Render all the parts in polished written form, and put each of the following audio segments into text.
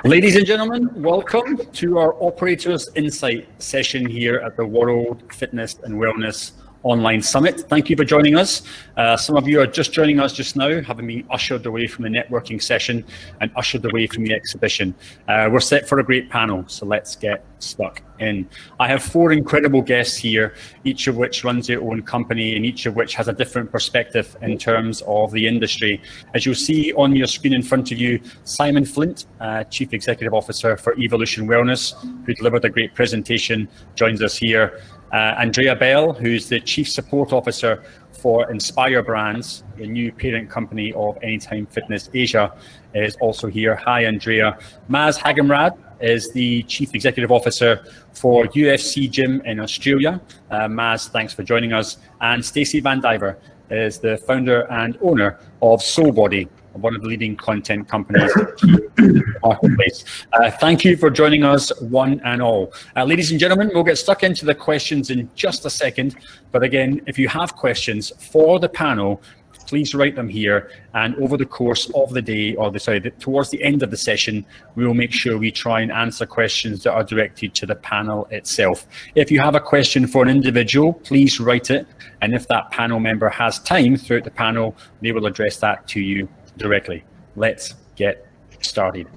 Ladies and gentlemen, welcome to our Operators Insight session here at the World Fitness and Wellness Online Summit. Thank you for joining us. Some of you are just joining us just now, having been ushered away from the networking session and ushered away from the exhibition. We're set for a great panel, so let's get stuck in. I have four incredible guests here, each of which runs their own company and each of which has a different perspective in terms of the industry. As you'll see on your screen in front of you, Simon Flint, Chief Executive Officer for Evolution Wellness, who delivered a great presentation, joins us here. Andrea Bell, who's the Chief Support Officer for Inspire Brands, the new parent company of Anytime Fitness Asia, is also here. Hi, Andrea. Maz Hagemrad is the Chief Executive Officer for UFC Gym in Australia. Maz, thanks for joining us. And Stacey Vandiver is the founder and owner of SoulBody, one of the leading content companies in the marketplace. Thank you for joining us, one and all. Ladies and gentlemen, we'll get stuck into the questions in just a second. But again, if you have questions for the panel, please write them here. And over the course of the day, towards the end of the session, we will make sure we try and answer questions that are directed to the panel itself. If you have a question for an individual, please write it. And if that panel member has time throughout the panel, they will address that to you directly. Let's get started.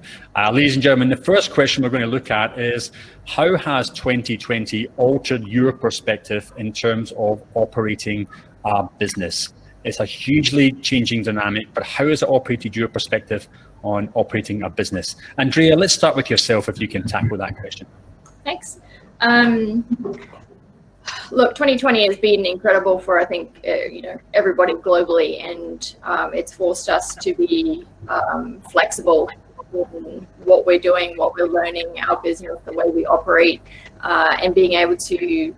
Ladies and gentlemen, the first question we're going to look at is, how has 2020 altered your perspective in terms of operating a business? It's a hugely changing dynamic, but how has it operated your perspective on operating a business? Andrea, let's start with yourself if you can tackle that question. Thanks. Look, 2020 has been incredible for, I think, everybody globally, and it's forced us to be flexible in what we're doing, what we're learning, our business, the way we operate, and being able to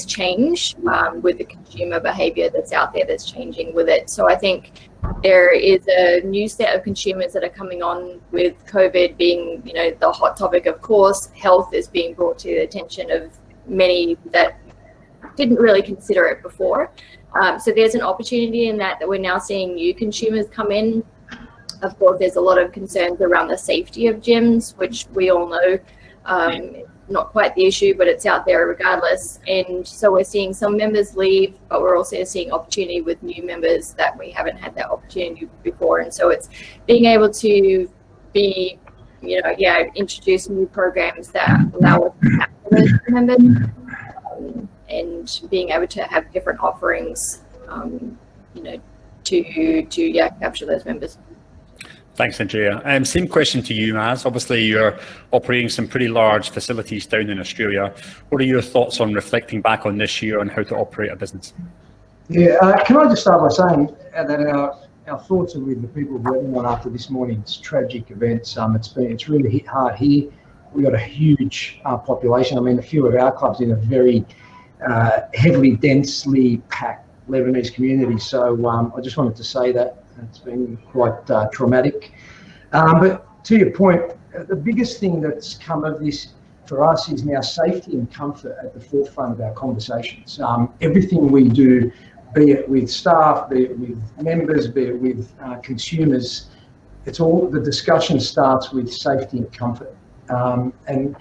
change with the consumer behavior that's out there that's changing with it. So I think there is a new set of consumers that are coming on with COVID being, the hot topic, of course. Health is being brought to the attention of many that didn't really consider it before. So there's an opportunity in that we're now seeing new consumers come in. Of course, there's a lot of concerns around the safety of gyms, which we all know not quite the issue, but it's out there regardless. And so we're seeing some members leave, but we're also seeing opportunity with new members that we haven't had that opportunity before. And so it's being able to be, introduce new programs that allow us to have those members. And being able to have different offerings, to capture those members. Thanks, Andrea. Same question to you, Maz. Obviously, you're operating some pretty large facilities down in Australia. What are your thoughts on reflecting back on this year on how to operate a business? Yeah, can I just start by saying that our thoughts are with the people of everyone after this morning's tragic events. It's really hit hard here. We've got a huge population. I mean, a few of our clubs in a very heavily, densely packed Lebanese community. So I just wanted to say that it's been quite traumatic. But to your point, the biggest thing that's come of this for us is now safety and comfort at the forefront of our conversations. Everything we do, be it with staff, be it with members, be it with consumers, the discussion starts with safety and comfort. And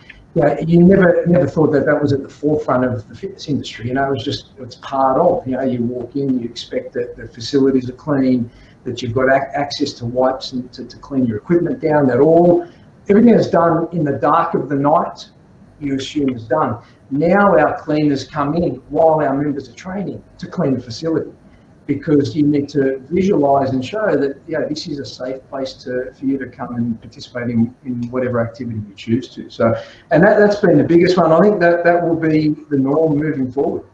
you never thought that was at the forefront of the fitness industry. It's part of, you walk in, you expect that the facilities are clean, that you've got access to wipes and to clean your equipment down, everything is done in the dark of the night, you assume is done. Now our cleaners come in while our members are training to clean the facility, because you need to visualize and show that this is a safe place for you to come and participate in whatever activity you choose to. So, and that's been the biggest one. I think that will be the norm moving forward.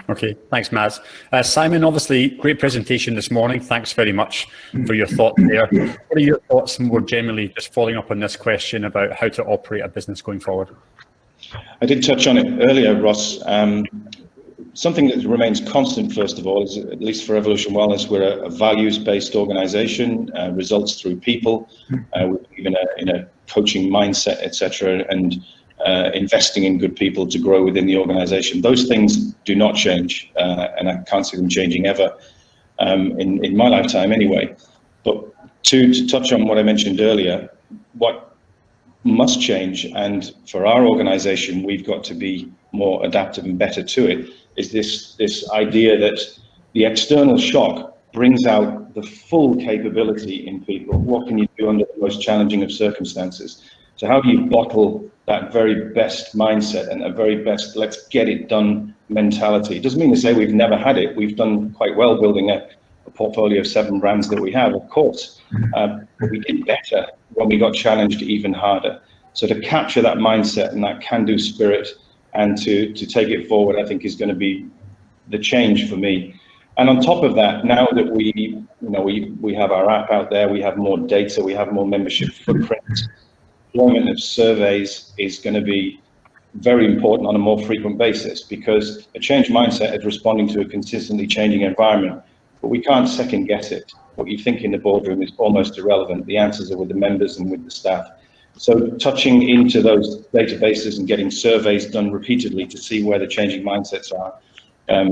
Okay, thanks, Maz. Simon, obviously, great presentation this morning. Thanks very much for your thoughts there. What are your thoughts more generally, just following up on this question about how to operate a business going forward? I did touch on it earlier, Ross. Something that remains constant, first of all, is, at least for Evolution Wellness, we're a values-based organization, results through people, even in a coaching mindset, etc., and investing in good people to grow within the organization. Those things do not change, and I can't see them changing ever in my lifetime anyway. But to touch on what I mentioned earlier, what must change, and for our organization, we've got to be more adaptive and better to it, is this idea that the external shock brings out the full capability in people. What can you do under the most challenging of circumstances? So how do you bottle that very best mindset and a very best let's get it done mentality? It doesn't mean to say we've never had it. We've done quite well building a portfolio of 7 brands that we have, of course, but we did better when we got challenged even harder. So to capture that mindset and that can-do spirit and to take it forward, I think is going to be the change for me. And on top of that, now that we have our app out there, we have more data, we have more membership footprint, deployment of surveys is going to be very important on a more frequent basis, because a changed mindset is responding to a consistently changing environment, but we can't second guess it. What you think in the boardroom is almost irrelevant. The answers are with the members and with the staff. So touching into those databases and getting surveys done repeatedly to see where the changing mindsets are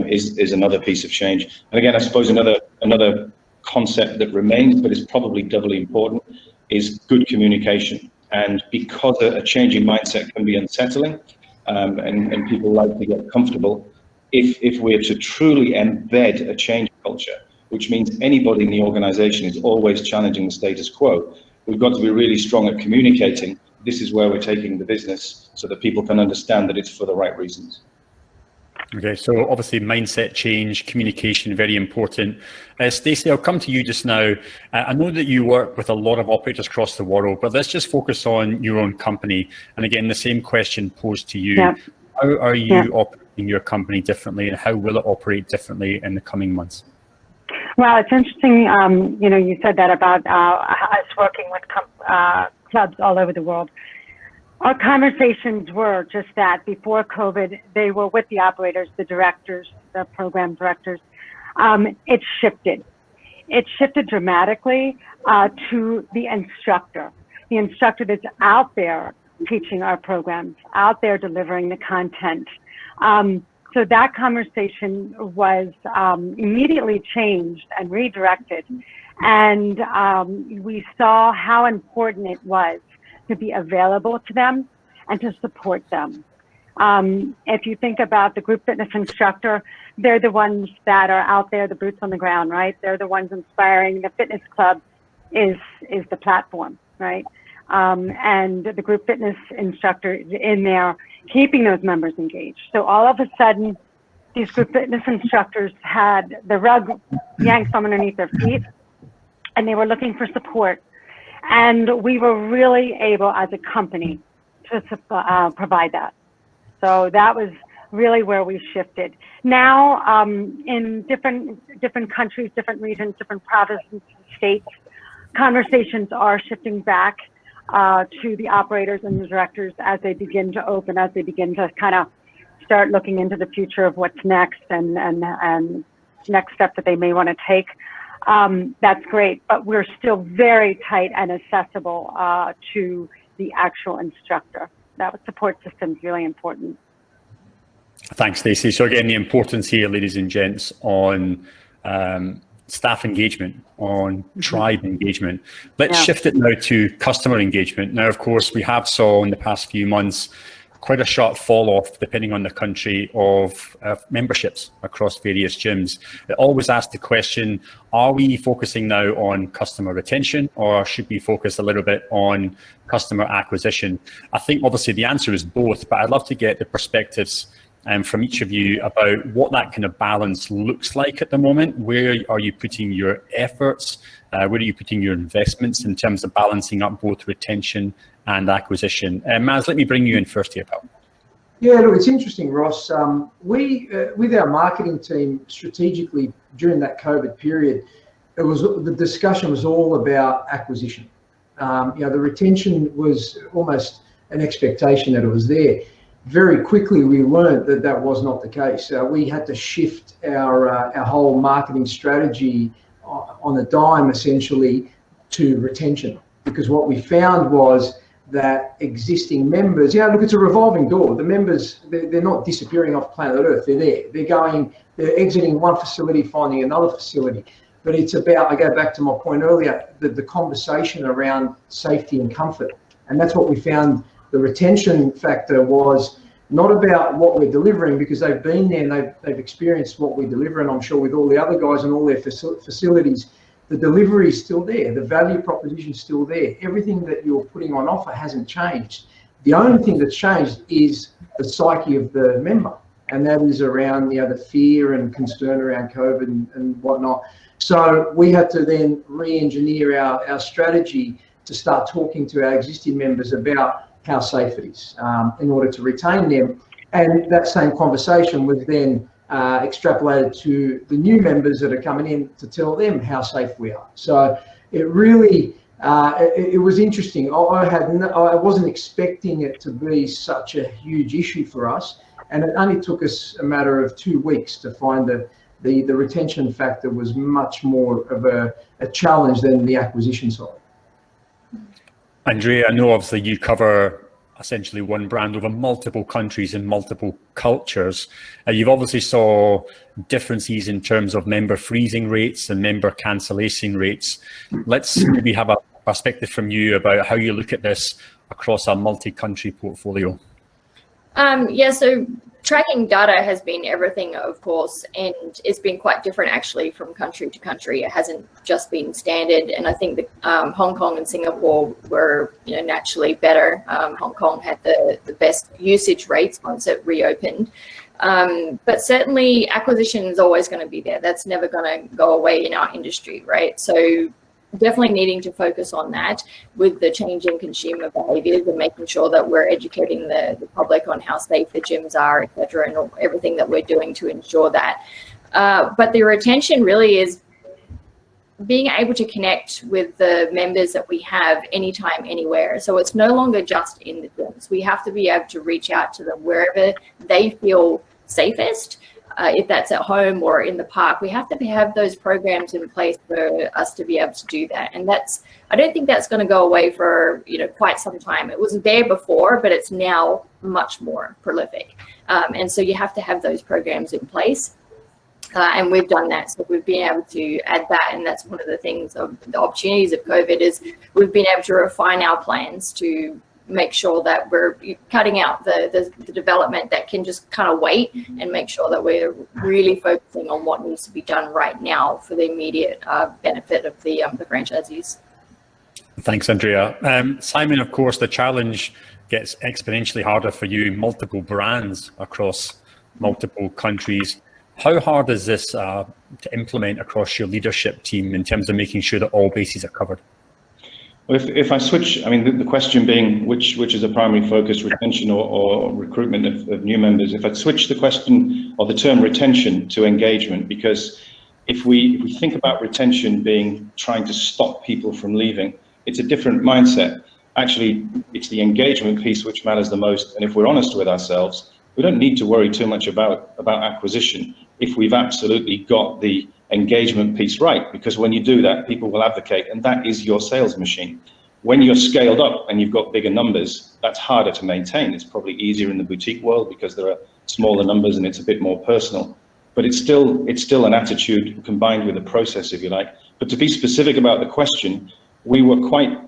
is another piece of change. And again, I suppose another concept that remains, but is probably doubly important, is good communication. And because a changing mindset can be unsettling, and people like to get comfortable, if we're to truly embed a change culture, which means anybody in the organization is always challenging the status quo, we've got to be really strong at communicating. This is where we're taking the business so that people can understand that it's for the right reasons. Okay, so obviously mindset change, communication, very important. Stacey, I'll come to you just now. I know that you work with a lot of operators across the world, but let's just focus on your own company. And again, the same question posed to you. Yeah. How are you operating your company differently, and how will it operate differently in the coming months? Well, it's interesting, you said that about us working with clubs all over the world. Our conversations were just that. Before COVID, they were with the operators, the directors, the program directors. It shifted. It shifted dramatically to the instructor. The instructor that's out there teaching our programs, out there delivering the content. So that conversation was immediately changed and redirected. And we saw how important it was to be available to them and to support them. If you think about the group fitness instructor, they're the ones that are out there, the boots on the ground, right? They're the ones inspiring. The fitness club is the platform, right? And the group fitness instructor is in there keeping those members engaged. So all of a sudden, these group fitness instructors had the rug yanked from underneath their feet, and they were looking for support. And we were really able as a company to provide that. So that was really where we shifted. Now, in different countries, different regions, different provinces, states, conversations are shifting back to the operators and the directors as they begin to open, as they begin to kind of start looking into the future of what's next and next steps that they may want to take. That's great, but we're still very tight and accessible to the actual instructor. That support system is really important. Thanks, Stacey. So again, the importance here, ladies and gents, on staff engagement, on tribe engagement. Let's shift it now to customer engagement. Now, of course, we have saw in the past few months quite a sharp fall off, depending on the country, of memberships across various gyms. It always asks the question, are we focusing now on customer retention, or should we focus a little bit on customer acquisition? I think obviously the answer is both, but I'd love to get the perspectives from each of you about what that kind of balance looks like at the moment. Where are you putting your efforts? Where are you putting your investments in terms of balancing up both retention and acquisition? Maz, let me bring you in first here, pal. Yeah, look, it's interesting, Ross. We, with our marketing team, strategically during that COVID period, the discussion was all about acquisition. The retention was almost an expectation that it was there. Very quickly, we learned that that was not the case. We had to shift our whole marketing strategy on a dime, essentially, to retention, because what we found was that existing members, look, it's a revolving door. The members, they're not disappearing off planet Earth. They're there. They're exiting one facility, finding another facility. but it's about, I go back to my point earlier, the conversation around safety and comfort. And that's what we found. The retention factor was not about what we're delivering, because they've been there and they've experienced what we deliver, and I'm sure with all the other guys and all their facilities, the delivery is still there, the value proposition is still there. Everything that you're putting on offer hasn't changed. The only thing that's changed is the psyche of the member, and that is around the fear and concern around COVID and whatnot. So we had to then re-engineer our strategy to start talking to our existing members about how safe it is in order to retain them. And that same conversation was then extrapolated to the new members that are coming in to tell them how safe we are. So it really, it was interesting. I wasn't expecting it to be such a huge issue for us. And it only took us a matter of 2 weeks to find that the retention factor was much more of a challenge than the acquisition side. Andrea, I know obviously you cover essentially one brand over multiple countries and multiple cultures. You've obviously saw differences in terms of member freezing rates and member cancellation rates. Let's maybe have a perspective from you about how you look at this across a multi-country portfolio. Yeah, so tracking data has been everything, of course, and it's been quite different actually from country to country. It hasn't just been standard, and I think that Hong Kong and Singapore were, naturally better. Hong Kong had the best usage rates once it reopened, but certainly acquisition is always going to be there. That's never going to go away in our industry, right? So definitely needing to focus on that with the changing consumer behaviors and making sure that we're educating the public on how safe the gyms are, et cetera, and everything that we're doing to ensure that. But the retention really is being able to connect with the members that we have anytime, anywhere. So it's no longer just in the gyms. We have to be able to reach out to them wherever they feel safest. If that's at home or in the park, we have to have those programs in place for us to be able to do that. And I don't think that's going to go away for quite some time. It was there before, but it's now much more prolific. And so you have to have those programs in place. And we've done that. So we've been able to add that. And that's one of the things of the opportunities of COVID is we've been able to refine our plans to make sure that we're cutting out the development that can just kind of wait, and make sure that we're really focusing on what needs to be done right now for the immediate benefit of the franchisees. Thanks, Andrea. Simon, of course, the challenge gets exponentially harder for you, multiple brands across multiple countries. How hard is this to implement across your leadership team in terms of making sure that all bases are covered? If I switch, I mean, the question being which is a primary focus, retention or recruitment of new members. If I switch the question or the term retention to engagement, because if we think about retention being trying to stop people from leaving, it's a different mindset. Actually, it's the engagement piece which matters the most. And if we're honest with ourselves, we don't need to worry too much about acquisition if we've absolutely got the engagement piece right, because when you do that, people will advocate, and that is your sales machine. When you're scaled up and you've got bigger numbers, that's harder to maintain. It's probably easier in the boutique world because there are smaller numbers and it's a bit more personal, but it's still an attitude combined with a process, if you like. But to be specific about the question, we were quite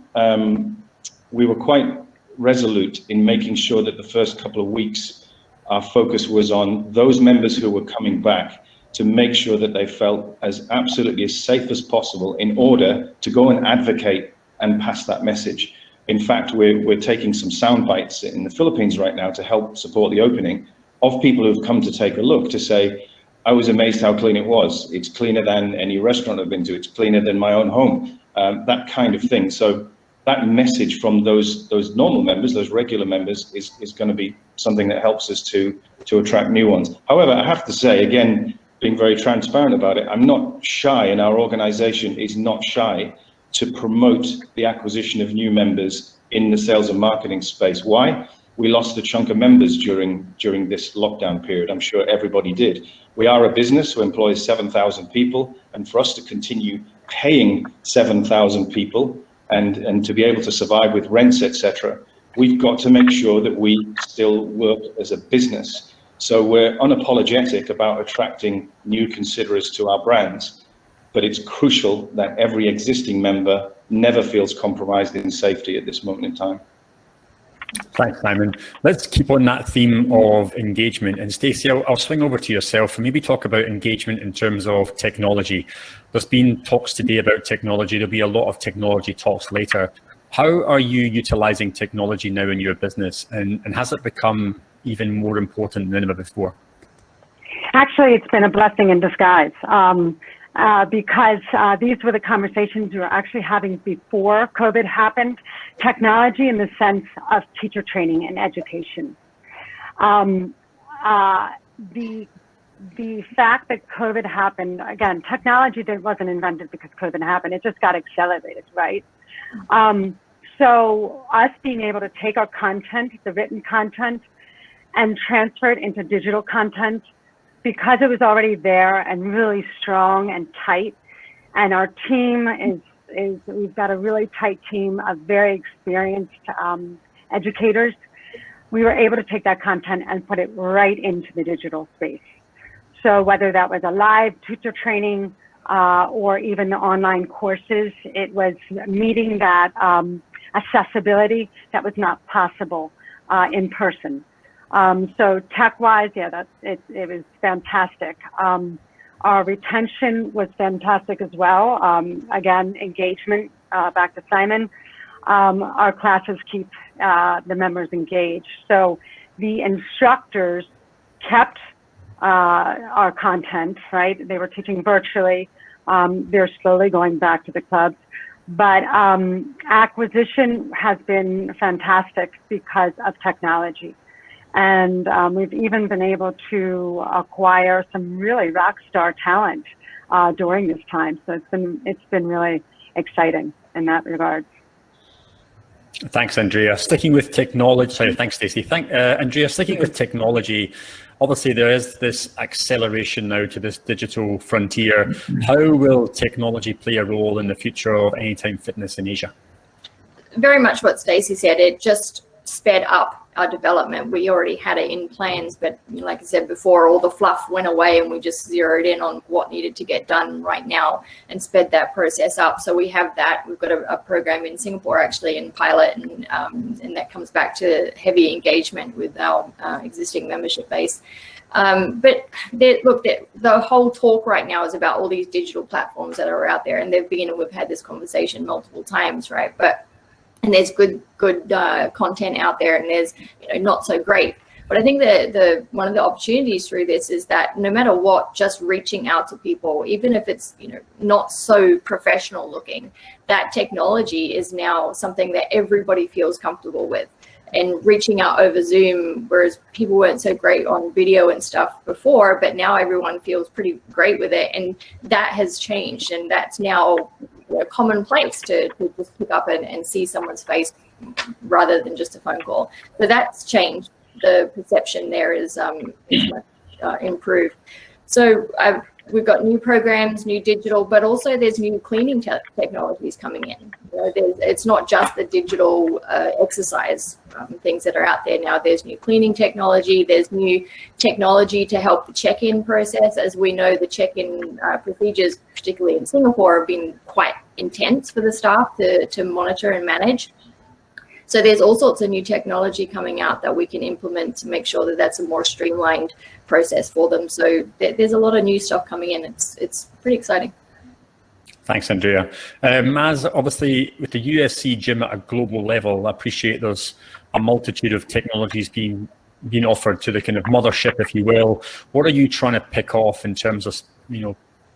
resolute in making sure that the first couple of weeks our focus was on those members who were coming back, to make sure that they felt as absolutely as safe as possible in order to go and advocate and pass that message. In fact, we're taking some sound bites in the Philippines right now to help support the opening of people who've come to take a look, to say, I was amazed how clean it was. It's cleaner than any restaurant I've been to. It's cleaner than my own home, that kind of thing. So that message from those normal members, those regular members, is going to be something that helps us to attract new ones. However, I have to say, again, being very transparent about it, I'm not shy, and our organization is not shy to promote the acquisition of new members in the sales and marketing space. Why? We lost a chunk of members during this lockdown period. I'm sure everybody did. We are a business who employs 7,000 people, and for us to continue paying 7,000 people and to be able to survive with rents, etc., we've got to make sure that we still work as a business. So we're unapologetic about attracting new considerers to our brands. but it's crucial that every existing member never feels compromised in safety at this moment in time. Thanks, Simon. Let's keep on that theme of engagement. And Stacey, I'll swing over to yourself and maybe talk about engagement in terms of technology. There's been talks today about technology. There'll be a lot of technology talks later. How are you utilizing technology now in your business? And has it become even more important than ever before? Actually, it's been a blessing in disguise. Because these were the conversations we were actually having before COVID happened. Technology in the sense of teacher training and education. The fact that COVID happened, again, technology wasn't invented because COVID happened. It just got accelerated, right? So us being able to take our content, the written content, and transfer it into digital content, because it was already there and really strong and tight, and our team we've got a really tight team of very experienced educators, we were able to take that content and put it right into the digital space. So whether that was a live teacher training or even the online courses, it was meeting that accessibility that was not possible in person. So tech-wise, yeah, it was fantastic. Our retention was fantastic as well. Again, engagement, back to Simon. Our classes keep the members engaged. So the instructors kept our content, right? They were teaching virtually. They're slowly going back to the clubs. But acquisition has been fantastic because of technology. And we've even been able to acquire some really rock star talent during this time. So it's been really exciting in that regard. Thanks, Andrea. Sticking with technology, sorry, thanks, Stacey. Andrea, sticking with technology, obviously there is this acceleration now to this digital frontier. How will technology play a role in the future of Anytime Fitness in Asia? Very much what Stacey said. It just sped up our development. We already had it in plans, but like I said before, all the fluff went away and we just zeroed in on what needed to get done right now and sped that process up. So we have that. We've got a program in Singapore actually in pilot, and that comes back to heavy engagement with our existing membership base. But the whole talk right now is about all these digital platforms that are out there, and we've had this conversation multiple times, right? And there's good content out there, and there's not so great. But I think the one of the opportunities through this is that no matter what, just reaching out to people, even if it's not so professional looking, that technology is now something that everybody feels comfortable with. And reaching out over Zoom, whereas people weren't so great on video and stuff before, but now everyone feels pretty great with it, and that has changed, and that's now commonplace to just pick up and see someone's face rather than just a phone call. So that's changed. The perception there is much improved. So we've got new programs, new digital, but also there's new cleaning technologies coming in. It's not just the digital exercise things that are out there now. There's new cleaning technology. There's new technology to help the check-in process. As we know, the check-in procedures, particularly in Singapore, have been quite intense for the staff to monitor and manage. So there's all sorts of new technology coming out that we can implement to make sure that that's a more streamlined process for them. So there's a lot of new stuff coming in. It's pretty exciting. Thanks, Andrea. Maz, obviously with the UFC gym at a global level, I appreciate there's a multitude of technologies being offered to the kind of mothership, if you will. What are you trying to pick off in terms of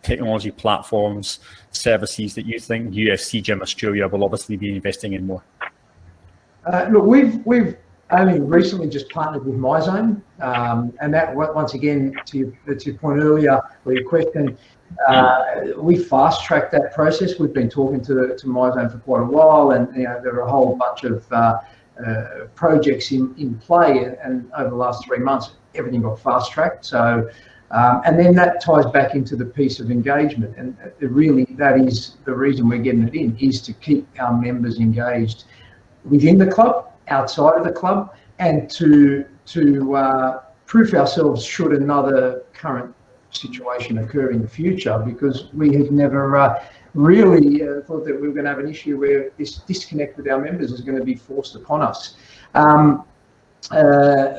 technology platforms, services that you think UFC Gym Australia will obviously be investing in more? Look, we've only recently just partnered with MyZone, and that, once again, to your point earlier, or your question, we fast-tracked that process. We've been talking to MyZone for quite a while, and there are a whole bunch of projects in play, and over the last 3 months, everything got fast-tracked. So, and then that ties back into the piece of engagement, and really that is the reason we're getting it in, is to keep our members engaged within the club, outside of the club, and to prove ourselves should another current situation occur in the future, because we had never really thought that we were going to have an issue where this disconnect with our members is going to be forced upon us.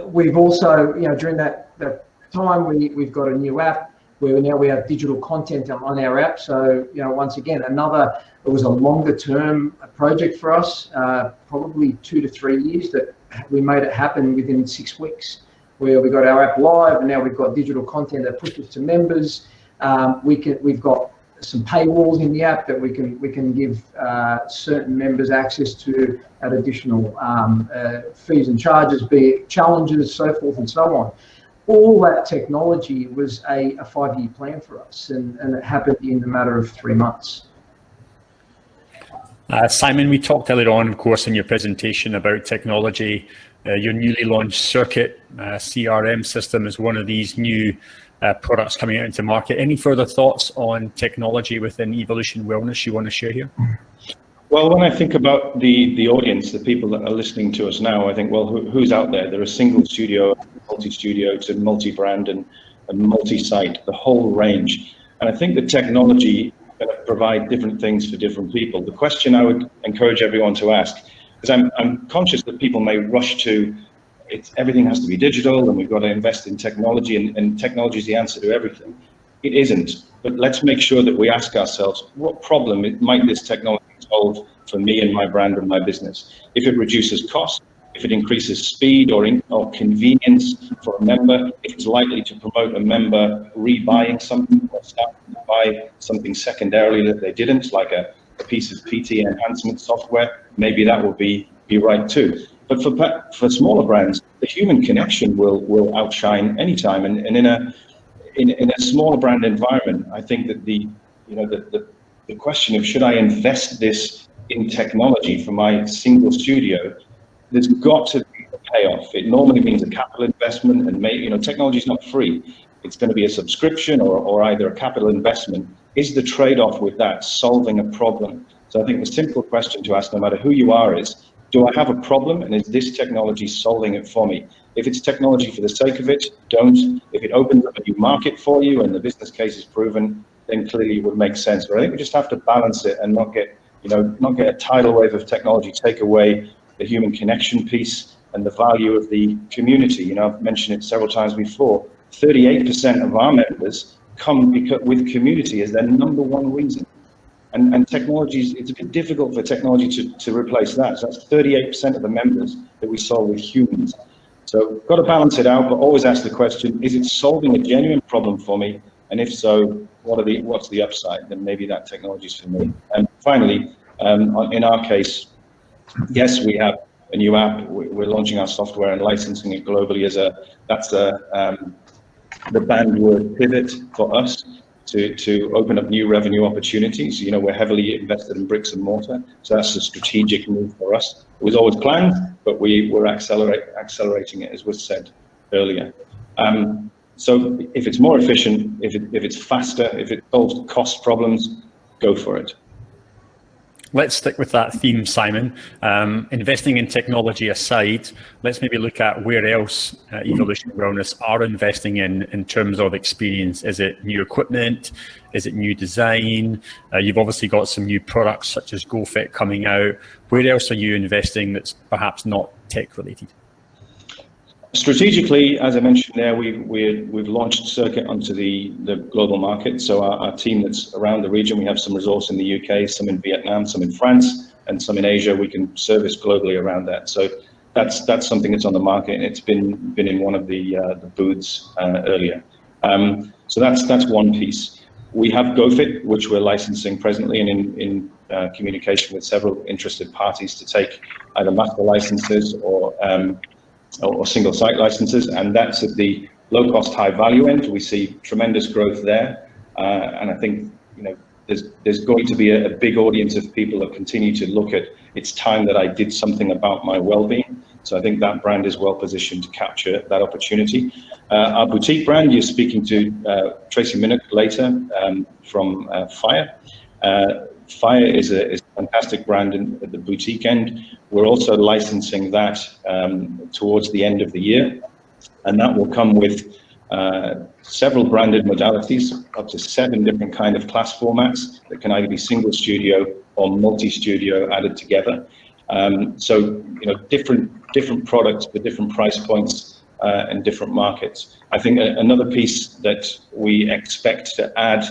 We've also, during that time, we've got a new app where now we have digital content on our app. So, once again, it was a longer term project for us, probably 2 to 3 years, that we made it happen within 6 weeks, where we got our app live, and now we've got digital content that pushes to members. We've got some paywalls in the app that we can give certain members access to at additional fees and charges, be it challenges, so forth and so on. All that technology was a 5-year plan for us, and it happened in a matter of 3 months. Simon, we talked earlier on, of course, in your presentation about technology. Your newly launched Circuit CRM system is one of these new products coming out into market. Any further thoughts on technology within Evolution Wellness you want to share here? Well, when I think about the audience, the people that are listening to us now, I think, well, who's out there? There are single studio, multi-studio to multi-brand and multi-site, the whole range. And I think the technology provide different things for different people. The question I would encourage everyone to ask, because I'm conscious that people may rush to, everything has to be digital and we've got to invest in technology, and technology is the answer to everything. It isn't, but let's make sure that we ask ourselves, what problem might this technology solve for me and my brand and my business? If it reduces cost, if it increases speed or convenience for a member, if it's likely to promote a member rebuying something or starting to buy something secondarily that they didn't, like a piece of PT enhancement software, maybe that will be right too. But for smaller brands, the human connection will outshine any time. And in a smaller brand environment, I think that the question of should I invest this in technology for my single studio, there's got to be a payoff. It normally means a capital investment, and technology is not free. It's going to be a subscription or either a capital investment. Is the trade-off with that solving a problem? So I think the simple question to ask, no matter who you are, is, do I have a problem, and is this technology solving it for me? If it's technology for the sake of it, don't. If it opens up a new market for you and the business case is proven, then clearly it would make sense. But I think we just have to balance it and not get a tidal wave of technology take away the human connection piece and the value of the community. I've mentioned it several times before. 38% of our members come with community as their number one reason. And technology, it's a bit difficult for technology to replace that. So that's 38% of the members that we solve with humans. So got to balance it out, but always ask the question, is it solving a genuine problem for me? And if so, what's the upside? Then maybe that technology is for me. And finally, in our case, yes, we have a new app. We're launching our software and licensing it globally that's the banned word pivot for us to open up new revenue opportunities. We're heavily invested in bricks and mortar, so that's a strategic move for us. It was always planned, but we're accelerating it, as was said earlier. So if it's more efficient, if it's faster, if it solves cost problems, go for it. Let's stick with that theme, Simon. Investing in technology aside, let's maybe look at where else Evolution Wellness are investing in terms of experience. Is it new equipment? Is it new design? You've obviously got some new products such as GoFit coming out. Where else are you investing that's perhaps not tech related? Strategically, as I mentioned there, we've launched Circuit onto the global market. So our team that's around the region, we have some resource in the UK, some in Vietnam, some in France, and some in Asia. We can service globally around that. So that's something that's on the market, and it's been in one of the booths earlier. So that's one piece. We have GoFit, which we're licensing presently, and in communication with several interested parties to take either master licenses or single site licenses, and that's at the low cost, high value end. We see tremendous growth there, and I think there's going to be a big audience of people that continue to look at, it's time that I did something about my well-being. So I think that brand is well positioned to capture that opportunity. Our boutique brand, you're speaking to Tracy Minnock later from Fire. Fire is a fantastic brand at the boutique end. We're also licensing that towards the end of the year, and that will come with several branded modalities, up to 7 different kind of class formats that can either be single studio or multi-studio added together. So, different products for different price points and different markets. I think another piece that we expect to add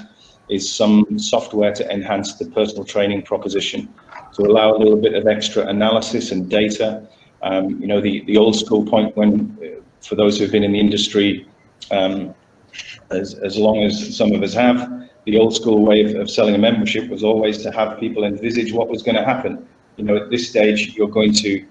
is some software to enhance the personal training proposition, to allow a little bit of extra analysis and data. The old school point, when for those who've been in the industry as long as some of us have, the old school way of selling a membership was always to have people envisage what was going to happen. At this stage, you're going to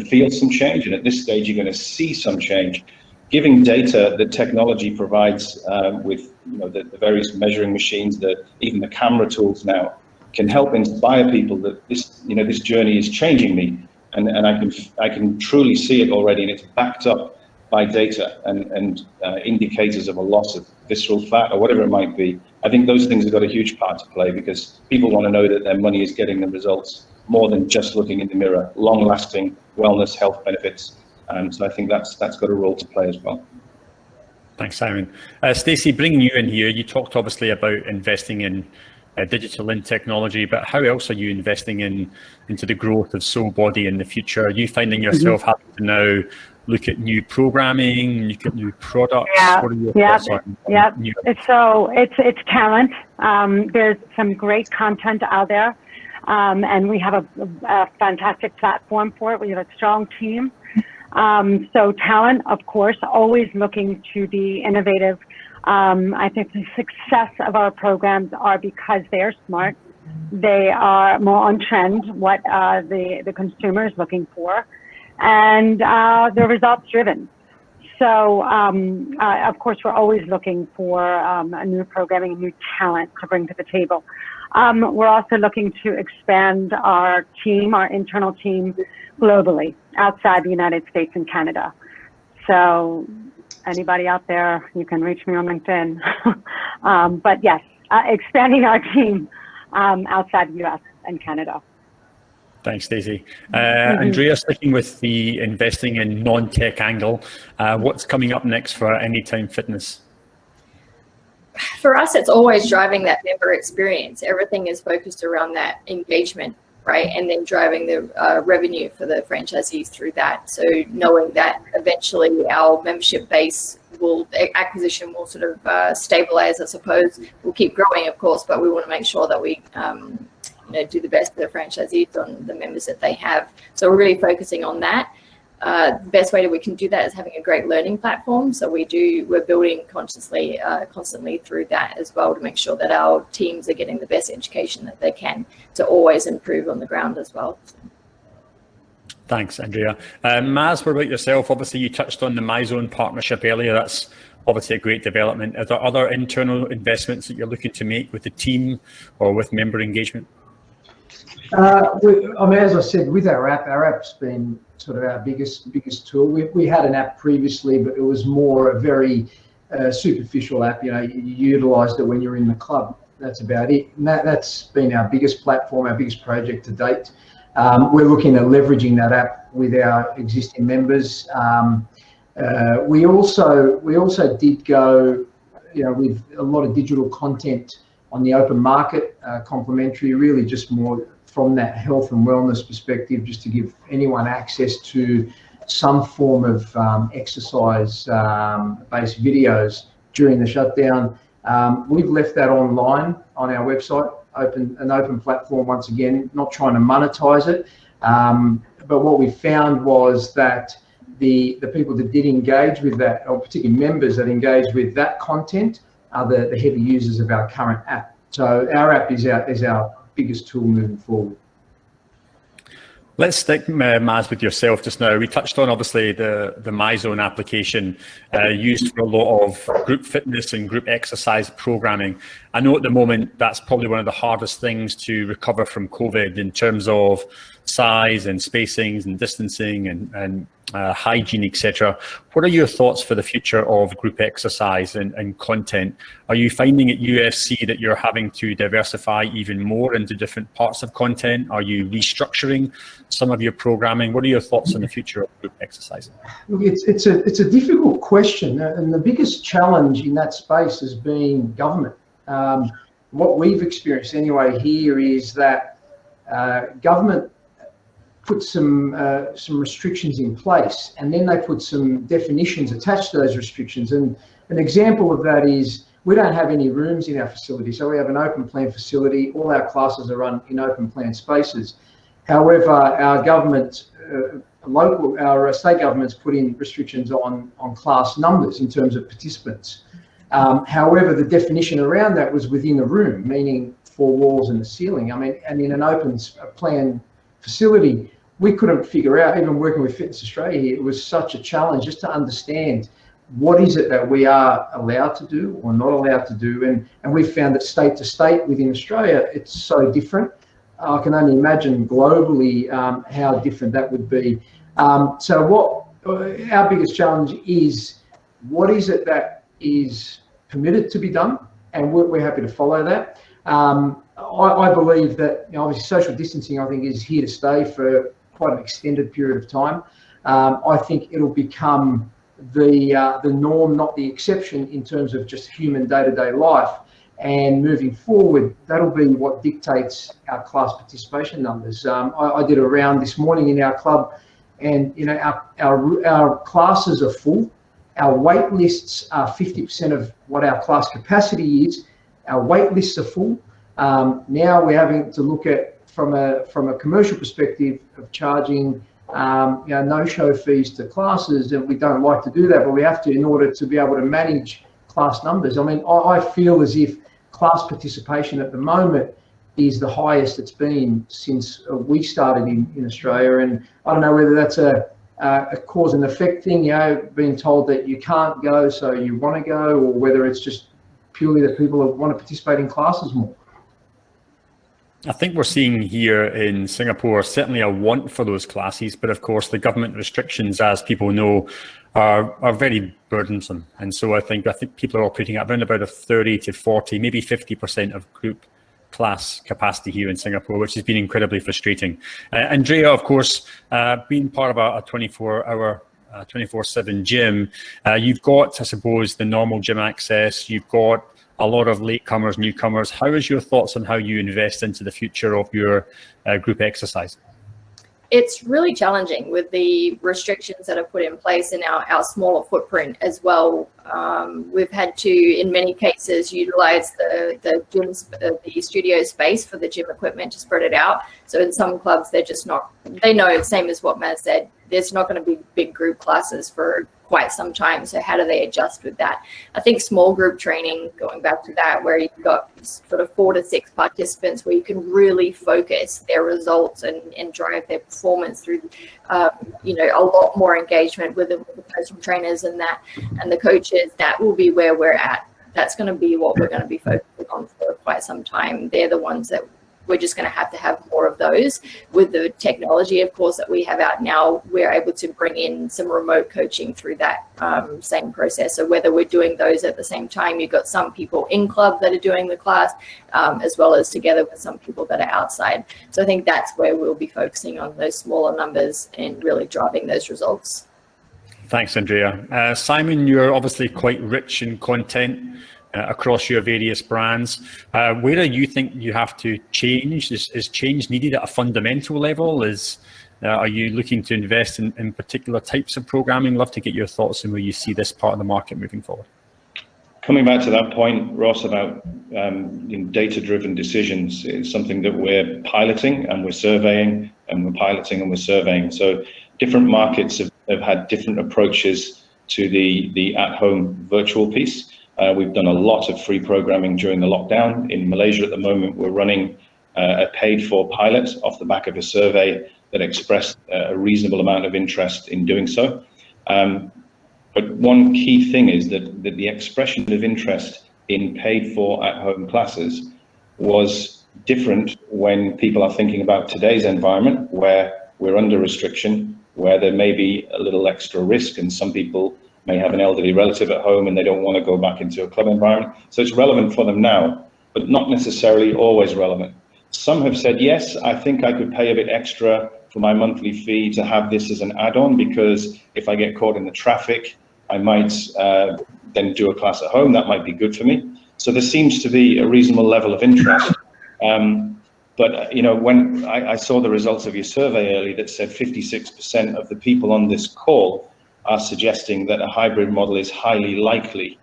feel some change, and at this stage, you're going to see some change. Giving data that technology provides with the various measuring machines, even the camera tools now, can help inspire people that this journey is changing me, and I can truly see it already, and it's backed up by data and indicators of a loss of visceral fat or whatever it might be. I think those things have got a huge part to play, because people want to know that their money is getting the results more than just looking in the mirror, long-lasting wellness, health benefits. So I think that's got a role to play as well. Thanks, Simon. Stacey, bringing you in here, you talked obviously about investing in digital and technology, but how else are you investing into the growth of SoulBody in the future? Are you finding yourself having to now look at new programming, look at new products? Yeah, what are your thoughts on new? It's talent. There's some great content out there, and we have a fantastic platform for it. We have a strong team. So talent, of course, always looking to be innovative. I think the success of our programs are because they're smart. They are more on trend, what the consumer is looking for, and they're results driven. So, of course, we're always looking for a new programming, a new talent to bring to the table. We're also looking to expand our team, our internal team, globally, outside the United States and Canada. So anybody out there, you can reach me on LinkedIn. But yes, expanding our team outside the US and Canada. Thanks, Stacey. Andrea, sticking with the investing in non-tech angle, what's coming up next for Anytime Fitness? For us, it's always driving that member experience. Everything is focused around that engagement, right? And then driving the revenue for the franchisees through that. So knowing that eventually our membership base acquisition will sort of stabilize, I suppose. We'll keep growing, of course, but we want to make sure that we do the best for the franchisees on the members that they have. So we're really focusing on that. The best way that we can do that is having a great learning platform. So we're building constantly through that as well, to make sure that our teams are getting the best education that they can to always improve on the ground as well. Thanks, Andrea. Maz, what about yourself? Obviously, you touched on the MyZone partnership earlier. That's obviously a great development. Are there other internal investments that you're looking to make with the team or with member engagement? As I said, with our app's been sort of our biggest tool. We had an app previously, but it was more a very superficial app. You utilised it when you're in the club. That's about it. And that's been our biggest platform, our biggest project to date. We're looking at leveraging that app with our existing members. We also did go, with a lot of digital content on the open market, complimentary, really just more from that health and wellness perspective, just to give anyone access to some form of exercise-based videos during the shutdown. We've left that online on our website, an open platform once again, not trying to monetize it. But what we found was that the people that did engage with that, or particularly members that engaged with that content, are the heavy users of our current app. So our app is our biggest tool moving forward. Let's stick, Maz, with yourself just now. We touched on, obviously, the MyZone application used for a lot of group fitness and group exercise programming. I know at the moment that's probably one of the hardest things to recover from COVID in terms of size and spacings and distancing and hygiene, etc. What are your thoughts for the future of group exercise and content? Are you finding at UFC that you're having to diversify even more into different parts of content? Are you restructuring some of your programming? What are your thoughts on the future of group exercise? Look, it's a difficult question, and the biggest challenge in that space has been government. What we've experienced anyway here is that government put some restrictions in place, and then they put some definitions attached to those restrictions. And an example of that is we don't have any rooms in our facility, so we have an open plan facility. All our classes are run in open plan spaces. However, our government, our state governments put in restrictions on class numbers in terms of participants. However, the definition around that was within a room, meaning 4 walls and a ceiling. I mean, and in an open plan facility, we couldn't figure out, even working with Fitness Australia here, it was such a challenge just to understand what is it that we are allowed to do or not allowed to do. And we found that state to state within Australia, it's so different. I can only imagine globally how different that would be. So what our biggest challenge is, what is it that is permitted to be done? And we're happy to follow that. I believe that, you know, obviously social distancing, I think, is here to stay for quite an extended period of time. I think it'll become the norm, not the exception, in terms of just human day-to-day life. And moving forward, that'll be what dictates our class participation numbers. I did a round this morning in our club, and you know, our classes are full. Our wait lists are 50% of what our class capacity is. Our wait lists are full. Now we're having to look at, from a commercial perspective, of charging you know, no-show fees to classes, and we don't like to do that, but we have to in order to be able to manage class numbers. I mean, I feel as if class participation at the moment is the highest it's been since we started in Australia, and I don't know whether that's a cause and effect thing, you know, being told that you can't go so you want to go, or whether it's just purely that people want to participate in classes more. I think we're seeing here in Singapore certainly a want for those classes, but of course the government restrictions, as people know, are very burdensome. And so I think people are operating at around about a 30 to 40, maybe 50% of group class capacity here in Singapore, which has been incredibly frustrating. Andrea, of course, being part of a 24-hour 24/7 gym, you've got, I suppose, the normal gym access, you've got a lot of latecomers, newcomers. How is your thoughts on how you invest into the future of your group exercise? It's really challenging with the restrictions that are put in place in our smaller footprint as well. We've had to, in many cases, utilize the studio space for the gym equipment to spread it out. So in some clubs, they're just not, they know, same as what Maz said, there's not going to be big group classes for quite some time. So how do they adjust with that? I think small group training, going back to that, where you've got sort of 4 to 6 participants, where you can really focus their results and drive their performance through, you know, a lot more engagement with the personal trainers and the coaches. That will be where we're at. That's going to be what we're going to be focusing on for quite some time. They're the ones that we're just going to have more of those. With the technology, of course, that we have out now, we're able to bring in some remote coaching through that same process. So whether we're doing those at the same time, you've got some people in club that are doing the class, as well as together with some people that are outside. So I think that's where we'll be focusing on those smaller numbers and really driving those results. Thanks, Andrea. Simon, you're obviously quite rich in content across your various brands. Where do you think you have to change? Is change needed at a fundamental level? Are you looking to invest in particular types of programming? Love to get your thoughts on where you see this part of the market moving forward. Coming back to that point, Ross, about data-driven decisions is something that we're piloting and we're surveying, and we're piloting and we're surveying. So different markets have had different approaches to the at-home virtual piece. We've done a lot of free programming during the lockdown. In Malaysia at the moment, we're running a paid-for pilot off the back of a survey that expressed a reasonable amount of interest in doing so. But one key thing is that the expression of interest in paid-for at-home classes was different when people are thinking about today's environment, where we're under restriction, where there may be a little extra risk, and some people may have an elderly relative at home and they don't want to go back into a club environment. So it's relevant for them now, but not necessarily always relevant. Some have said, yes, I think I could pay a bit extra for my monthly fee to have this as an add-on, because if I get caught in the traffic, I might then do a class at home. That might be good for me. So there seems to be a reasonable level of interest. But you know, when I saw the results of your survey earlier that said 56% of the people on this call are suggesting that a hybrid model is highly likely.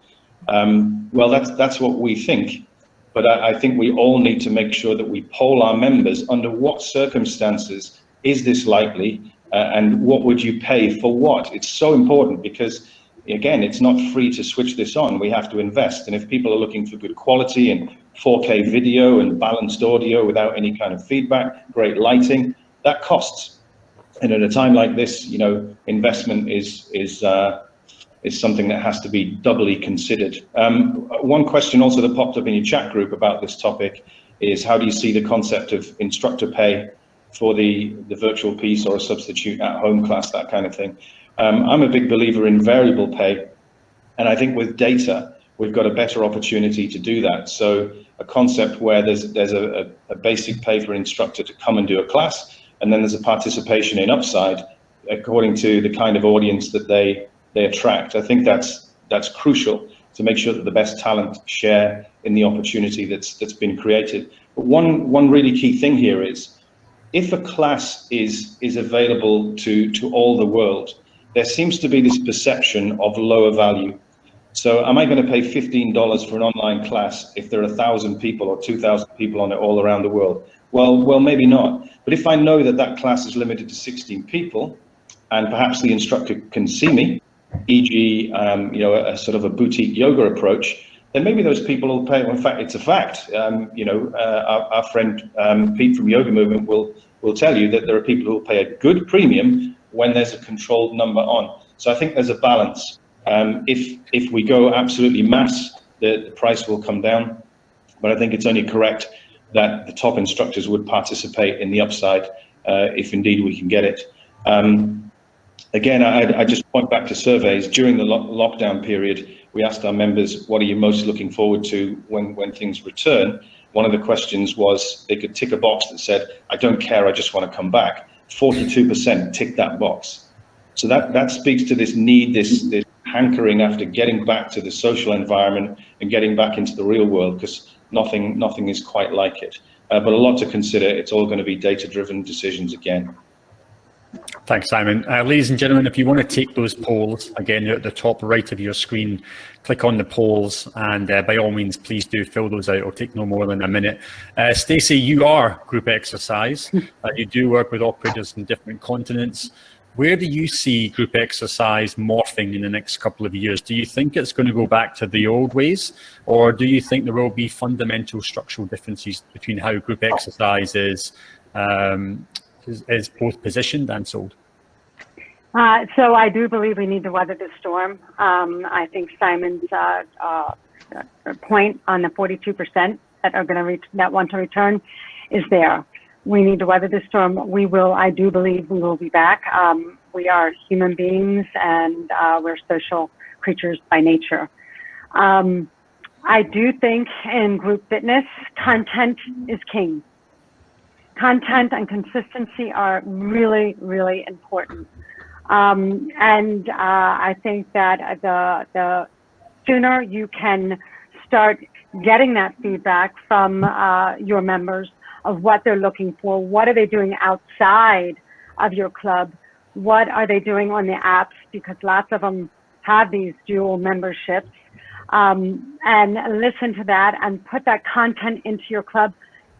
Well, that's what we think. But I think we all need to make sure that we poll our members under what circumstances is this likely, and what would you pay for what? It's so important, because again, it's not free to switch this on. We have to invest. And if people are looking for good quality and 4K video and balanced audio without any kind of feedback, great lighting, that costs. And at a time like this, you know, investment is something that has to be doubly considered. One question also that popped up in your chat group about this topic is, how do you see the concept of instructor pay for the virtual piece or a substitute at home class, that kind of thing? I'm a big believer in variable pay, and I think with data, we've got a better opportunity to do that. So a concept where there's a basic pay for an instructor to come and do a class, and then there's a participation in upside according to the kind of audience that they attract. I think that's crucial to make sure that the best talent share in the opportunity that's been created. But one really key thing here is, if a class is available to all the world, there seems to be this perception of lower value. So am I going to pay $15 for an online class if there are 1,000 people or 2,000 people on it all around the world? Well, maybe not. But if I know that that class is limited to 16 people, and perhaps the instructor can see me, e.g., you know, a sort of a boutique yoga approach, then maybe those people will pay. In fact, it's a fact. You know, our friend Pete from Yoga Movement will tell you that there are people who will pay a good premium when there's a controlled number on. So I think there's a balance. If we go absolutely mass, the price will come down. But I think it's only correct that the top instructors would participate in the upside, if indeed we can get it. Again, I just point back to surveys. During the lockdown period, we asked our members, what are you most looking forward to when things return? One of the questions was, they could tick a box that said, I don't care, I just want to come back. 42% ticked that box. So that speaks to this need, this hankering after getting back to the social environment and getting back into the real world, because nothing is quite like it. But a lot to consider. It's all going to be data-driven decisions again. Thanks, Simon. Ladies and gentlemen, if you want to take those polls, again, they're at the top right of your screen. Click on the polls, and by all means, please do fill those out. It'll take no more than a minute. Stacey, you are group exercise. You do work with operators in different continents. Where do you see group exercise morphing in the next couple of years? Do you think it's going to go back to the old ways, or do you think there will be fundamental structural differences between how group exercise is both positioned and sold? So I do believe we need to weather the storm. I think Simon's point on the 42% that are going to that want to return is there. We need to weather the storm. We will. I do believe we will be back. We are human beings, and we're social creatures by nature. I do think in group fitness, content is king. Content and consistency are really, really important. And I think that the sooner you can start getting that feedback from your members of what they're looking for, what are they doing outside of your club, what are they doing on the apps, because lots of them have these dual memberships, and listen to that and put that content into your club.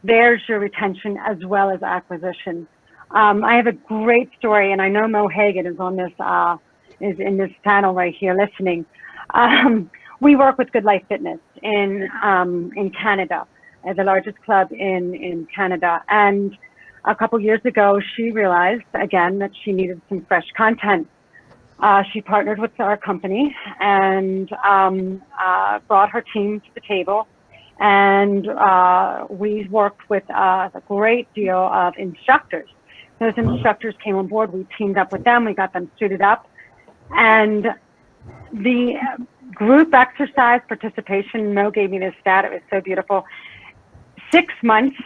There's your retention as well as acquisition. I have a great story, and I know Mo Hagen is on this, is in this panel right here listening. We work with Good Life Fitness in Canada, the largest club in Canada. And a couple years ago, she realized again that she needed some fresh content. She partnered with our company and brought her team to the table. And we worked with a great deal of instructors Those instructors came on board. We teamed up with them. We got them suited up. And the group exercise participation, Mo gave me this stat. It was so beautiful. 6 months,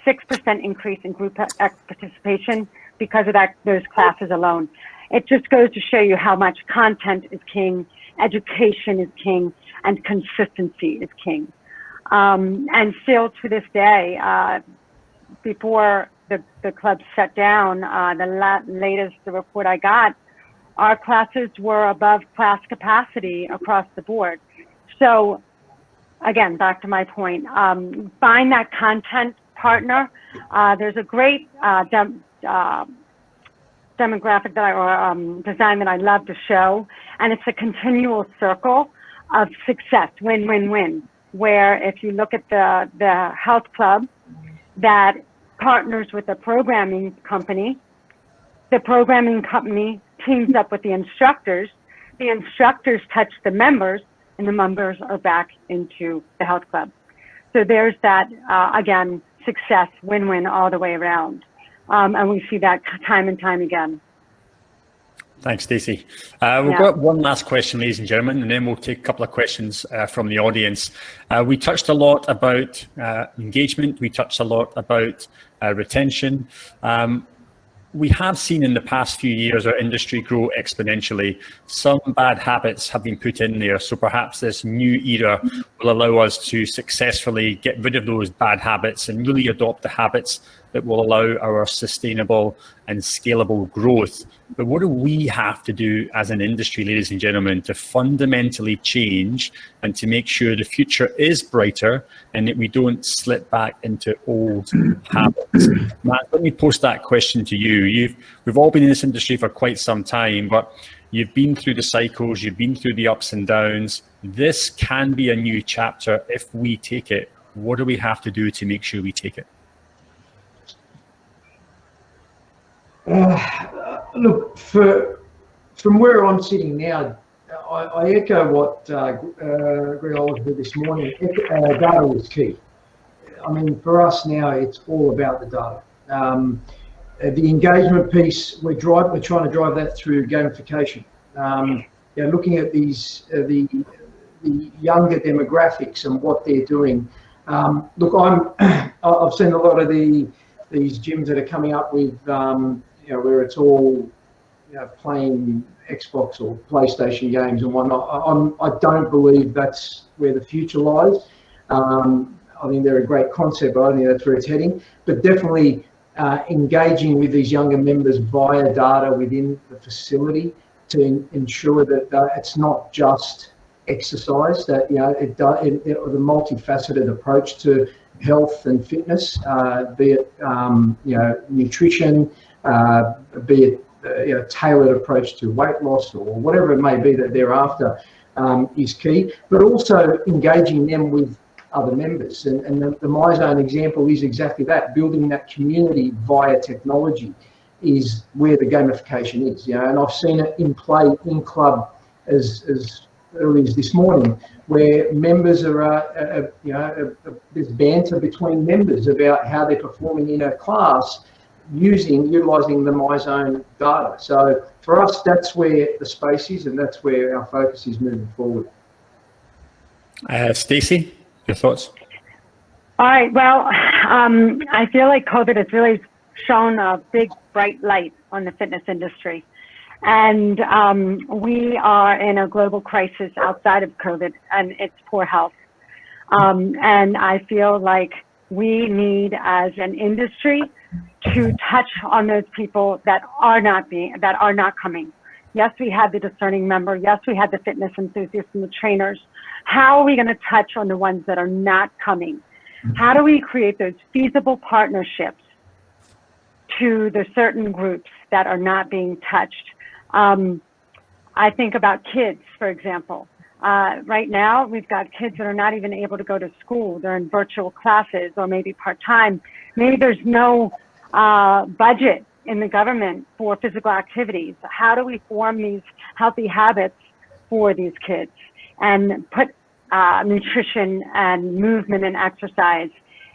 6% increase in group participation because of those classes alone. It just goes to show you how much content is king, education is king, and consistency is king. And still to this day, before the club shut down, the latest report I got, our classes were above class capacity across the board. So again, back to my point, find that content partner. There's a great demographic design that I love to show, and it's a continual circle of success, win-win-win, where if you look at the health club that partners with the programming company teams up with the instructors touch the members, and the members are back into the health club. So there's that, again, success, win-win all the way around. And we see that time and time again. Thanks, Stacey. We've got one last question, ladies and gentlemen, and then we'll take a couple of questions from the audience. We touched a lot about engagement. We touched a lot about retention. We have seen in the past few years our industry grow exponentially. Some bad habits have been put in there, so perhaps this new era will allow us to successfully get rid of those bad habits and really adopt the habits that will allow our sustainable and scalable growth. But what do we have to do as an industry, ladies and gentlemen, to fundamentally change and to make sure the future is brighter and that we don't slip back into old habits? Matt, let me post that question to you. We've all been in this industry for quite some time, but you've been through the cycles, you've been through the ups and downs. This can be a new chapter if we take it. What do we have to do to make sure we take it? Look, from where I'm sitting now, I echo what Greg Oliver did this morning. Data is key. I mean, for us now, it's all about the data. The engagement piece, we're trying to drive that through gamification. Looking at these the younger demographics and what they're doing. Look, I've seen a lot of these gyms that are coming up with where it's all playing Xbox or PlayStation games and whatnot. I don't believe that's where the future lies. I think they're a great concept, but I think that's where it's heading. But definitely engaging with these younger members via data within the facility to ensure that it's not just exercise, that the multifaceted approach to health and fitness, be it nutrition, be it tailored approach to weight loss or whatever it may be that they're after, is key. But also engaging them with other members, and the MyZone example is exactly that. Building that community via technology is where the gamification is. And I've seen it in play in club as early as this morning, where members are, there's banter between members about how they're performing in a class utilising the MyZone data. So for us, that's where the space is, and that's where our focus is moving forward. Stacey, your thoughts? All right. Well, I feel like COVID has really shone a big, bright light on the fitness industry. And we are in a global crisis outside of COVID, and it's poor health. And I feel like we need, as an industry, to touch on those people that are not coming. Yes, we had the discerning member. Yes, we had the fitness enthusiasts and the trainers. How are we going to touch on the ones that are not coming? How do we create those feasible partnerships to the certain groups that are not being touched? I think about kids, for example. Right now, we've got kids that are not even able to go to school. They're in virtual classes or maybe part-time. Maybe there's no budget in the government for physical activities. How do we form these healthy habits for these kids and put nutrition and movement and exercise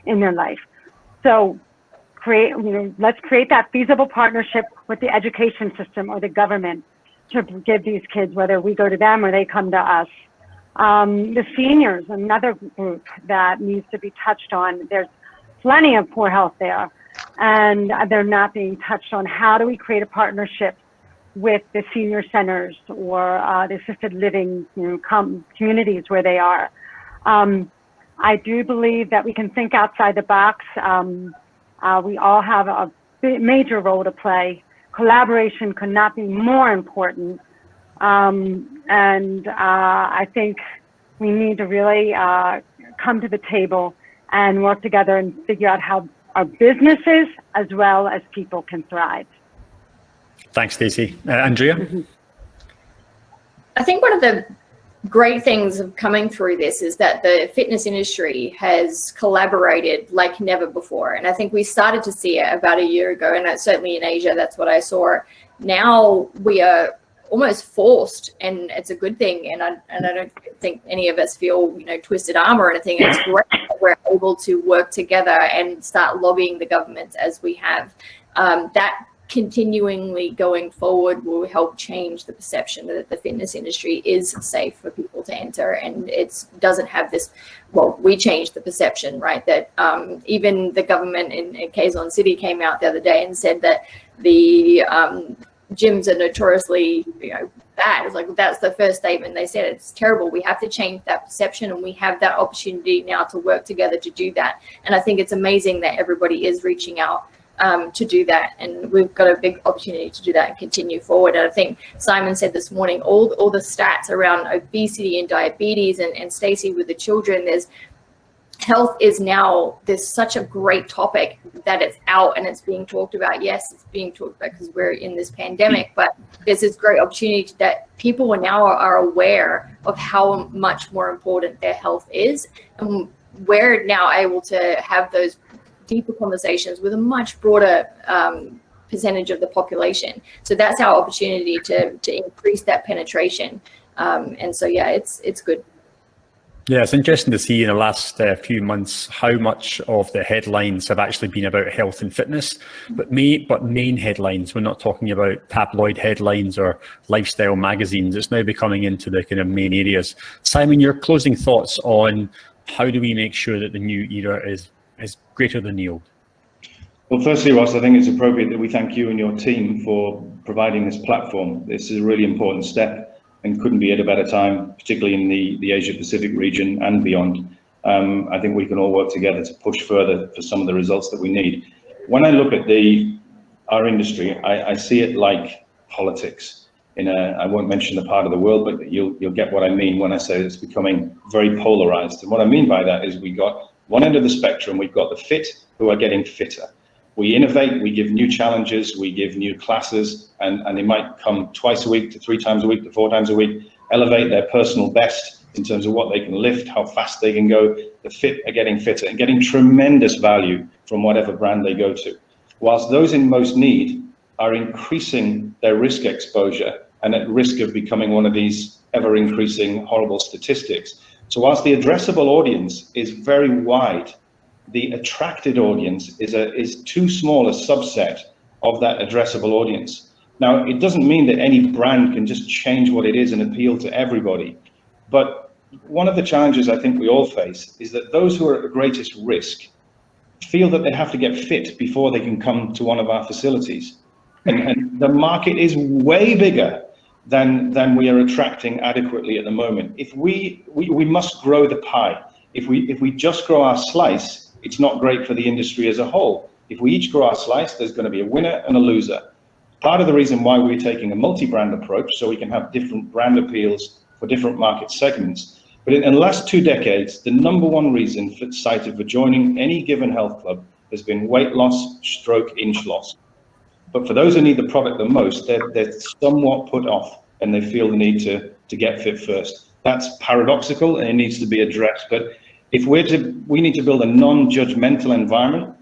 in their life? So let's create that feasible partnership with the education system or the government to give these kids, whether we go to them or they come to us. The seniors, another group that needs to be touched on. There's plenty of poor health there, and they're not being touched on. How do we create a partnership with the senior centers or the assisted living communities where they are? I do believe that we can think outside the box. We all have a major role to play. Collaboration could not be more important. I think we need to really come to the table and work together and figure out how our businesses as well as people can thrive. Thanks, Stacey. Andrea? I think one of the great things of coming through this is that the fitness industry has collaborated like never before. And I think we started to see it about a year ago, and certainly in Asia, that's what I saw. Now we are almost forced, and it's a good thing. And I don't think any of us feel, twisted arm or anything. It's great that we're able to work together and start lobbying the governments as we have. That continually going forward will help change the perception that the fitness industry is safe for people to enter, and it doesn't have this, we changed the perception, right? That even the government in Quezon City came out the other day and said that the gyms are notoriously bad. It's like, that's the first statement they said. It's terrible. We have to change that perception, and we have that opportunity now to work together to do that. And I think it's amazing that everybody is reaching out to do that, and we've got a big opportunity to do that and continue forward. And I think Simon said this morning, all the stats around obesity and diabetes, and Stacey with the children, health is now, there's such a great topic that it's out and it's being talked about. Yes, it's being talked about because we're in this pandemic, but there's this great opportunity that people are aware of how much more important their health is, and we're now able to have those deeper conversations with a much broader percentage of the population. So that's our opportunity to increase that penetration. And so, yeah, it's good. Yeah, it's interesting to see in the last few months how much of the headlines have actually been about health and fitness, but main headlines. We're not talking about tabloid headlines or lifestyle magazines. It's now becoming into the kind of main areas. Simon, your closing thoughts on how do we make sure that the new era is greater than the old? Well, firstly, Ross, I think it's appropriate that we thank you and your team for providing this platform. This is a really important step and couldn't be at a better time, particularly in the Asia Pacific region and beyond. I think we can all work together to push further for some of the results that we need. When I look at our industry, I see it like politics. I won't mention the part of the world, but you'll get what I mean when I say it's becoming very polarized. And what I mean by that is we got one end of the spectrum, we've got the fit who are getting fitter. We innovate, we give new challenges, we give new classes, and they might come twice a week to 3 times a week to 4 times a week, elevate their personal best in terms of what they can lift, how fast they can go. The fit are getting fitter and getting tremendous value from whatever brand they go to. Whilst those in most need are increasing their risk exposure and at risk of becoming one of these ever increasing horrible statistics. So whilst the addressable audience is very wide, the attracted audience is too small a subset of that addressable audience. Now, it doesn't mean that any brand can just change what it is and appeal to everybody. But one of the challenges I think we all face is that those who are at the greatest risk feel that they have to get fit before they can come to one of our facilities. And the market is way bigger than we are attracting adequately at the moment. If we must grow the pie. If we just grow our slice, it's not great for the industry as a whole. If we each grow our slice, there's going to be a winner and a loser. Part of the reason why we're taking a multi-brand approach, so we can have different brand appeals for different market segments. But in the last 2 decades, the #1 reason cited for joining any given health club has been weight loss, stroke, inch loss. But for those who need the product the most, they're somewhat put off and they feel the need to get fit first. That's paradoxical and it needs to be addressed. But if we need to build a non-judgmental environment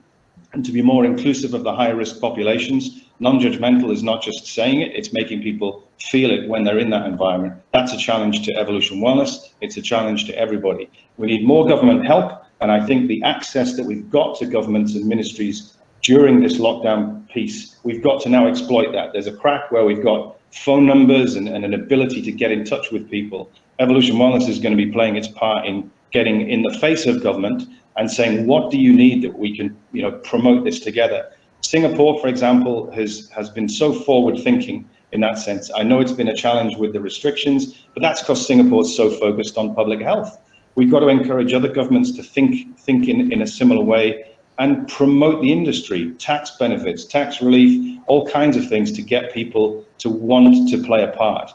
and to be more inclusive of the high-risk populations. Non-judgmental is not just saying it, it's making people feel it when they're in that environment. That's a challenge to Evolution Wellness. It's a challenge to everybody. We need more government help, and I think the access that we've got to governments and ministries during this lockdown piece, we've got to now exploit that. There's a crack where we've got phone numbers and an ability to get in touch with people. Evolution Wellness is going to be playing its part in getting in the face of government and saying, what do you need that we can, promote this together? Singapore, for example, has been so forward thinking in that sense. I know it's been a challenge with the restrictions, but that's because Singapore is so focused on public health. We've got to encourage other governments to think in a similar way and promote the industry, tax benefits, tax relief, all kinds of things to get people to want to play a part.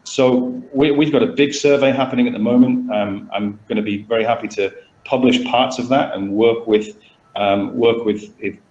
So we've got a big survey happening at the moment. I'm going to be very happy to publish parts of that and work with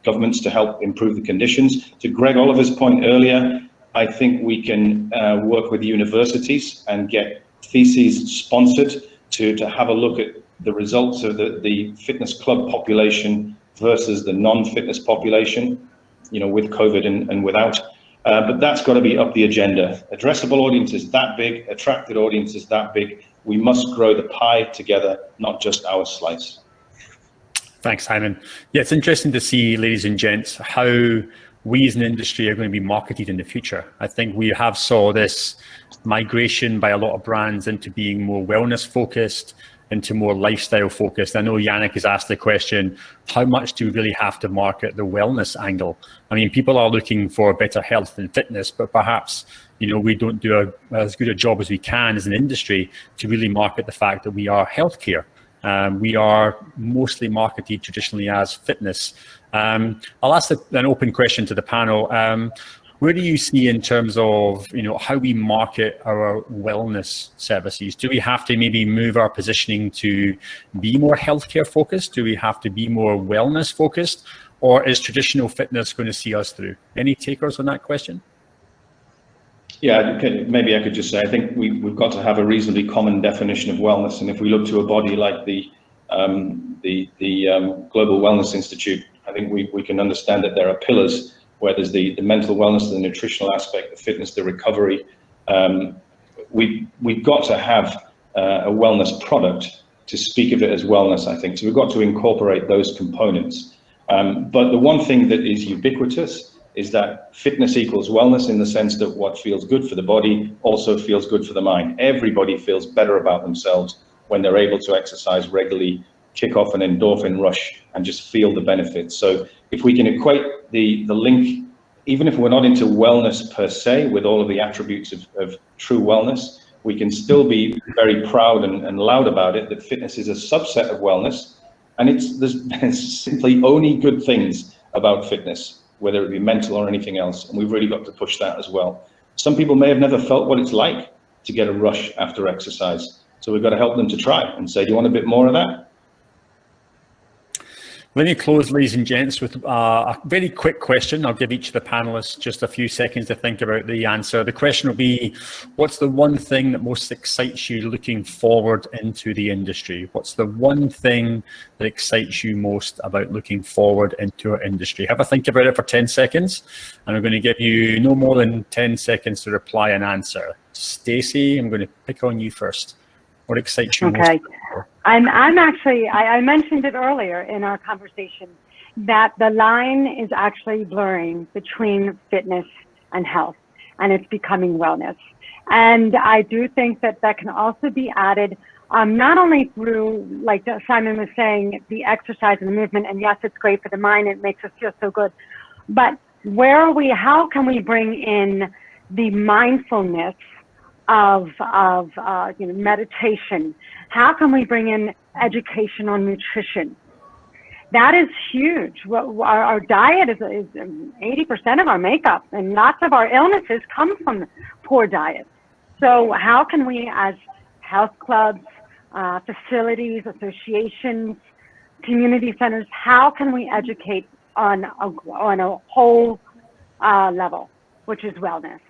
governments to help improve the conditions. To Greg Oliver's point earlier, I think we can work with universities and get theses sponsored to have a look at the results of the fitness club population versus the non-fitness population, with COVID and without. But that's got to be up the agenda. Addressable audience is that big, attracted audience is that big. We must grow the pie together, not just our slice. Thanks, Simon. Yeah, it's interesting to see, ladies and gents, how we as an industry are going to be marketed in the future. I think we have saw this migration by a lot of brands into being more wellness focused, into more lifestyle focused. I know Yannick has asked the question, how much do we really have to market the wellness angle? I mean, people are looking for better health and fitness, but perhaps, we don't do as good a job as we can as an industry to really market the fact that we are healthcare. We are mostly marketed traditionally as fitness. I'll ask an open question to the panel. Where do you see in terms of, how we market our wellness services? Do we have to maybe move our positioning to be more healthcare focused? Do we have to be more wellness focused? Or is traditional fitness going to see us through? Any takers on that question? Yeah, maybe I could just say, I think we've got to have a reasonably common definition of wellness. And if we look to a body like the Global Wellness Institute, I think we can understand that there are pillars where there's the mental wellness, the nutritional aspect, the fitness, the recovery. We've got to have a wellness product to speak of it as wellness, I think. So we've got to incorporate those components. But the one thing that is ubiquitous is that fitness equals wellness, in the sense that what feels good for the body also feels good for the mind. Everybody feels better about themselves when they're able to exercise regularly, kick off an endorphin rush, and just feel the benefits. So if we can equate the link, even if we're not into wellness per se, with all of the attributes of true wellness, we can still be very proud and loud about it, that fitness is a subset of wellness, and there's simply only good things about fitness, whether it be mental or anything else, and we've really got to push that as well. Some people may have never felt what it's like to get a rush after exercise, so we've got to help them to try and say, do you want a bit more of that? Let me close, ladies and gents, with a very quick question. I'll give each of the panelists just a few seconds to think about the answer. The question will be, what's the one thing that most excites you looking forward into the industry? What's the one thing that excites you most about looking forward into our industry? Have a think about it for 10 seconds, and I'm going to give you no more than 10 seconds to reply and answer. Stacey, I'm going to pick on you first. What excites you most? Okay. I mentioned it earlier in our conversation that the line is actually blurring between fitness and health, and it's becoming wellness. And I do think that can also be added not only through, like Simon was saying, the exercise and the movement, and yes, it's great for the mind, it makes us feel so good, but how can we bring in the mindfulness of meditation? How can we bring in education on nutrition? That is huge. Our diet is 80% of our makeup, and lots of our illnesses come from poor diet. So how can we, as health clubs, facilities, associations, community centers, how can we educate on a whole level, which is wellness?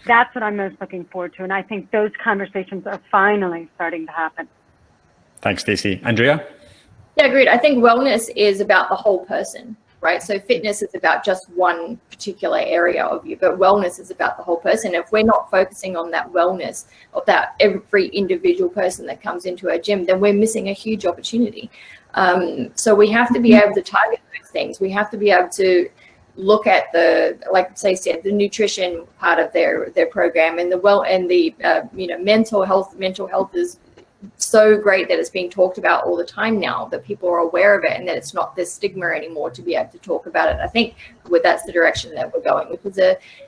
That's what I'm most looking forward to, and I think those conversations are finally starting to happen. Thanks, Stacey. Andrea? Yeah, agreed. I think wellness is about the whole person, right? So fitness is about just one particular area of you, but wellness is about the whole person. If we're not focusing on that wellness of that every individual person that comes into our gym, then we're missing a huge opportunity. So we have to be able to target those things. We have to be able to look at the, like Stacey said, the nutrition part of their program, and the mental health is so great that it's being talked about all the time now, that people are aware of it, and that it's not this stigma anymore to be able to talk about it. I think that's the direction that we're going, which is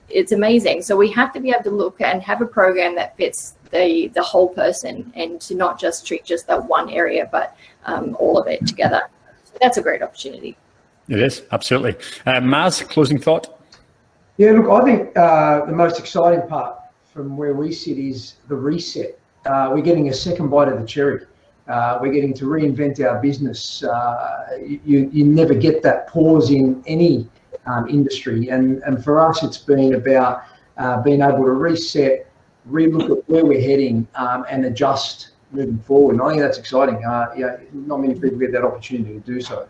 it's amazing. So we have to be able to look at and have a program that fits the whole person, and to not just treat just that one area, but all of it together. So that's a great opportunity. It is, absolutely. Maz, closing thought? Yeah, look, I think the most exciting part from where we sit is the reset. We're getting a second bite of the cherry. We're getting to reinvent our business. You never get that pause in any industry. And for us, it's been about being able to reset, relook at where we're heading, and adjust moving forward. And I think that's exciting. Not many people get that opportunity to do so.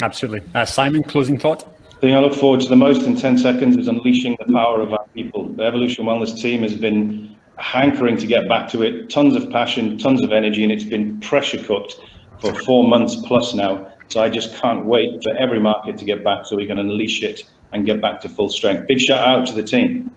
Absolutely. Simon, closing thought? The thing I look forward to the most in 10 seconds is unleashing the power of our people. The Evolution Wellness team has been hankering to get back to it, tons of passion, tons of energy, and it's been pressure cooked for 4 months plus now. So I just can't wait for every market to get back so we can unleash it and get back to full strength. Big shout out to the team.